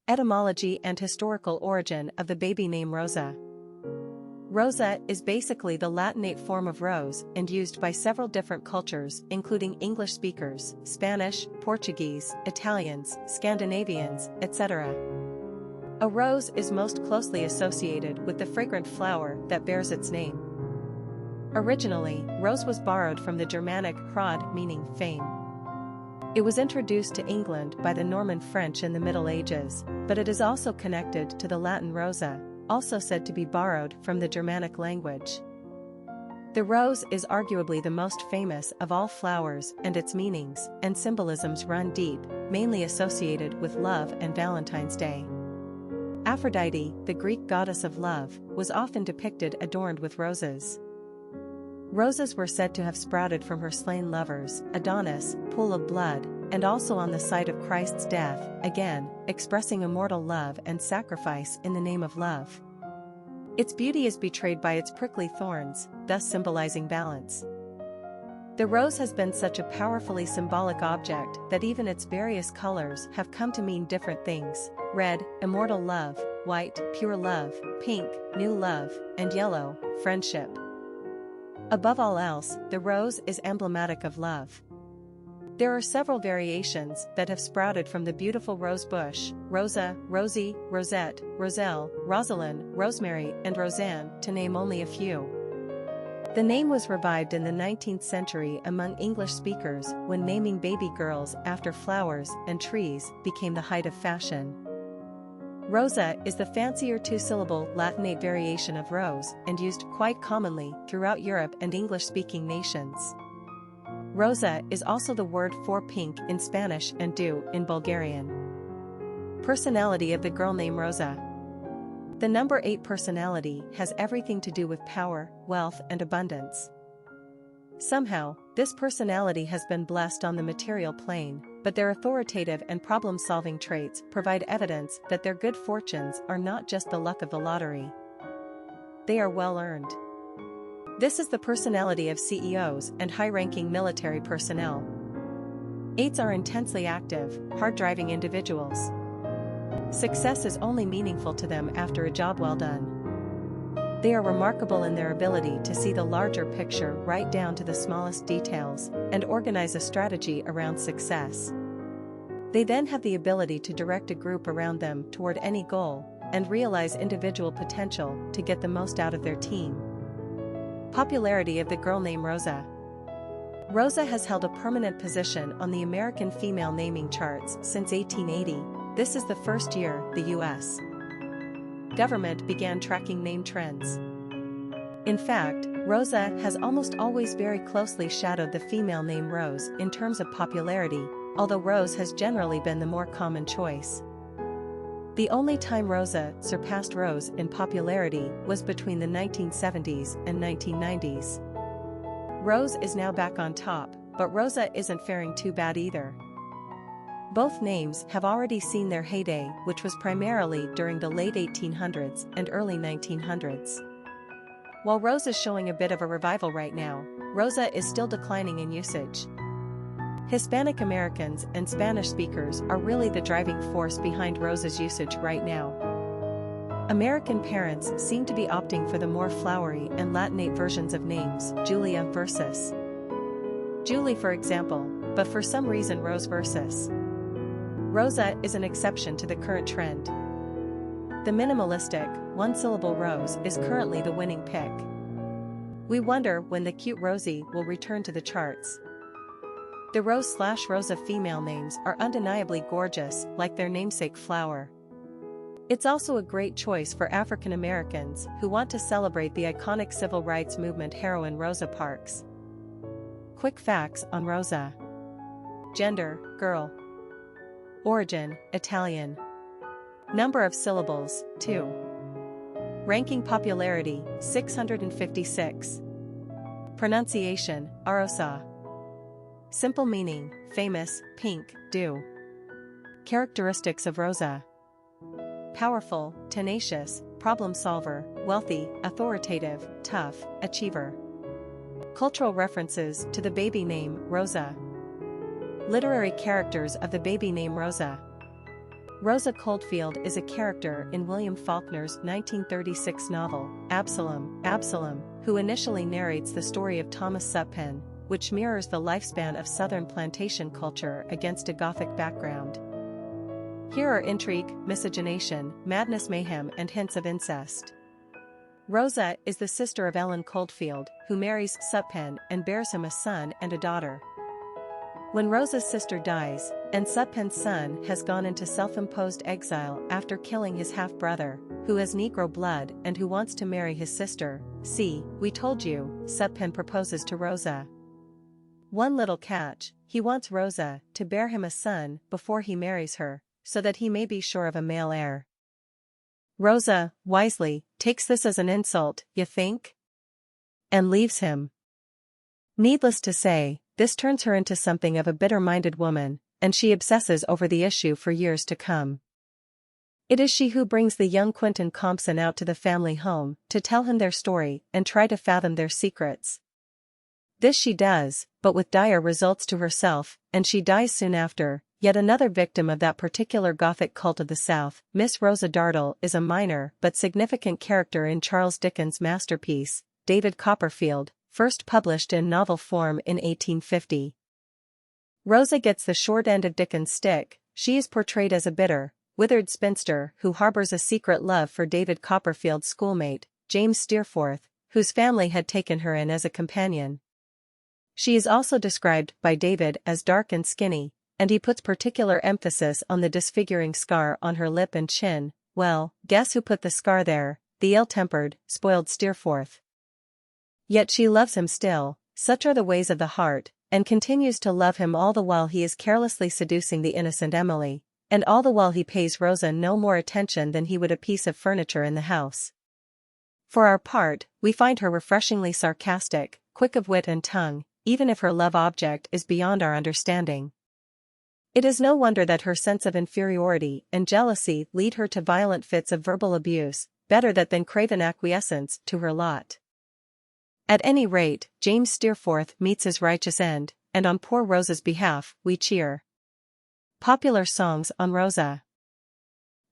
Etymology and historical origin of the baby name Rosa. Rosa is basically the Latinate form of rose and used by several different cultures including English speakers, Spanish, Portuguese, Italians, Scandinavians, etc. A rose is most closely associated with the fragrant flower that bears its name. Originally, rose was borrowed from the Germanic hrod, meaning fame. It was introduced to England by the Norman French in the Middle Ages, but it is also connected to the Latin rosa, also said to be borrowed from the Germanic language. The rose is arguably the most famous of all flowers, and its meanings and symbolisms run deep, mainly associated with love and Valentine's Day. Aphrodite, the Greek goddess of love, was often depicted adorned with roses. Roses were said to have sprouted from her slain lovers, Adonis, pool of blood, and also on the site of Christ's death, again, expressing immortal love and sacrifice in the name of love. Its beauty is betrayed by its prickly thorns, thus symbolizing balance. The rose has been such a powerfully symbolic object that even its various colors have come to mean different things: red, immortal love; white, pure love; pink, new love; and yellow, friendship. Above all else, the rose is emblematic of love. There are several variations that have sprouted from the beautiful rose bush: Rosa, Rosie, Rosette, Roselle, Rosalind, Rosemary, and Roseanne, to name only a few. The name was revived in the 19th century among English speakers when naming baby girls after flowers and trees became the height of fashion. Rosa is the fancier two-syllable Latinate variation of rose and used quite commonly throughout Europe and English-speaking nations. Rosa is also the word for pink in Spanish and dew in Bulgarian. Personality of the girl named Rosa. The number 8 personality has everything to do with power, wealth, and abundance. Somehow, this personality has been blessed on the material plane, but their authoritative and problem-solving traits provide evidence that their good fortunes are not just the luck of the lottery. They are well-earned. This is the personality of CEOs and high-ranking military personnel. 8s are intensely active, hard-driving individuals. Success is only meaningful to them after a job well done. They are remarkable in their ability to see the larger picture right down to the smallest details and organize a strategy around success. They then have the ability to direct a group around them toward any goal and realize individual potential to get the most out of their team. Popularity of the girl named Rosa. Rosa has held a permanent position on the American female naming charts since 1880. This is the first year the U.S. government began tracking name trends. In fact, Rosa has almost always very closely shadowed the female name Rose in terms of popularity, although Rose has generally been the more common choice. The only time Rosa surpassed Rose in popularity was between the 1970s and 1990s. Rose is now back on top, but Rosa isn't faring too bad either. Both names have already seen their heyday, which was primarily during the late 1800s and early 1900s. While Rose is showing a bit of a revival right now, Rosa is still declining in usage. Hispanic-Americans and Spanish-speakers are really the driving force behind Rosa's usage right now. American parents seem to be opting for the more flowery and Latinate versions of names, Julia versus Julie for example, but for some reason Rose versus Rosa is an exception to the current trend. The minimalistic, one-syllable Rose is currently the winning pick. We wonder when the cute Rosie will return to the charts. The Rose/Rosa female names are undeniably gorgeous, like their namesake flower. It's also a great choice for African Americans who want to celebrate the iconic civil rights movement heroine Rosa Parks. Quick facts on Rosa. Gender, girl. Origin, Italian. Number of syllables, 2. Ranking popularity, 656. Pronunciation, Arosa. Simple meaning, famous, pink, dew. Characteristics of Rosa. Powerful, tenacious, problem solver, wealthy, authoritative, tough, achiever. Cultural references to the baby name Rosa. Literary characters of the baby name Rosa. Rosa Coldfield is a character in William Faulkner's 1936 novel, Absalom, who initially narrates the story of Thomas Sutpen, which mirrors the lifespan of Southern plantation culture against a Gothic background. Here are intrigue, miscegenation, madness, mayhem, and hints of incest. Rosa is the sister of Ellen Coldfield, who marries Sutpen and bears him a son and a daughter. When Rosa's sister dies, and Sutpen's son has gone into self-imposed exile after killing his half-brother, who has Negro blood and who wants to marry his sister, "See, we told you," Sutpen proposes to Rosa. One little catch: he wants Rosa to bear him a son before he marries her, so that he may be sure of a male heir. Rosa, wisely, takes this as an insult, you think? And leaves him. Needless to say, this turns her into something of a bitter-minded woman, and she obsesses over the issue for years to come. It is she who brings the young Quentin Compson out to the family home to tell him their story and try to fathom their secrets. This she does, but with dire results to herself, and she dies soon after. Yet another victim of that particular Gothic cult of the South, Miss Rosa Dartle is a minor but significant character in Charles Dickens' masterpiece, David Copperfield, first published in novel form in 1850. Rosa gets the short end of Dickens' stick. She is portrayed as a bitter, withered spinster who harbors a secret love for David Copperfield's schoolmate, James Steerforth, whose family had taken her in as a companion. She is also described by David as dark and skinny, and he puts particular emphasis on the disfiguring scar on her lip and chin. Well, guess who put the scar there? The ill-tempered, spoiled Steerforth. Yet she loves him still, such are the ways of the heart, and continues to love him all the while he is carelessly seducing the innocent Emily, and all the while he pays Rosa no more attention than he would a piece of furniture in the house. For our part, we find her refreshingly sarcastic, quick of wit and tongue, even if her love object is beyond our understanding. It is no wonder that her sense of inferiority and jealousy lead her to violent fits of verbal abuse, better that than craven acquiescence to her lot. At any rate, James Steerforth meets his righteous end, and on poor Rosa's behalf, we cheer. Popular songs on Rosa.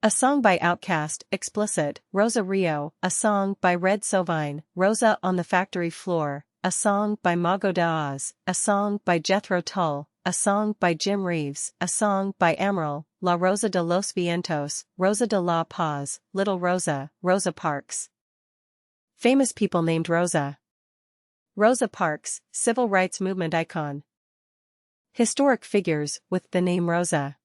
A song by Outcast, explicit, Rosa Rio; a song by Red Sovine, Rosa on the Factory Floor; a song by Mago de Oz; a song by Jethro Tull; a song by Jim Reeves; a song by Amaral, La Rosa de los Vientos, Rosa de la Paz, Little Rosa, Rosa Parks. Famous people named Rosa. Rosa Parks, civil rights movement icon. Historic figures with the name Rosa.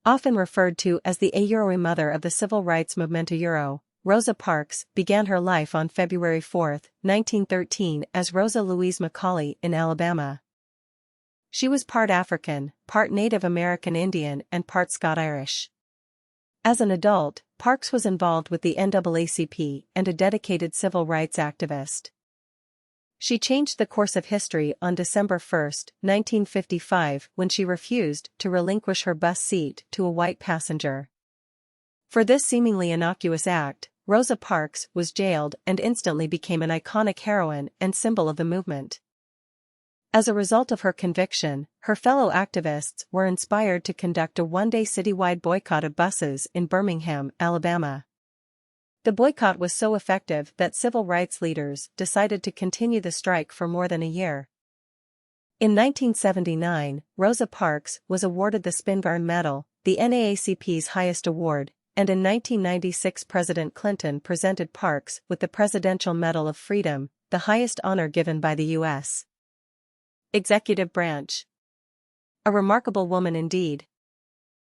Often referred to as the Euro mother of the civil rights movement Euro, Rosa Parks began her life on February 4, 1913 as Rosa Louise Macaulay in Alabama. She was part African, part Native American Indian and part Scot-Irish. As an adult, Parks was involved with the NAACP and a dedicated civil rights activist. She changed the course of history on December 1, 1955 when she refused to relinquish her bus seat to a white passenger. For this seemingly innocuous act, Rosa Parks was jailed and instantly became an iconic heroine and symbol of the movement. As a result of her conviction, her fellow activists were inspired to conduct a one-day citywide boycott of buses in Birmingham, Alabama. The boycott was so effective that civil rights leaders decided to continue the strike for more than a year. In 1979, Rosa Parks was awarded the Spingarn Medal, the NAACP's highest award, and in 1996 President Clinton presented Parks with the Presidential Medal of Freedom, the highest honor given by the U.S. Executive Branch. A remarkable woman indeed.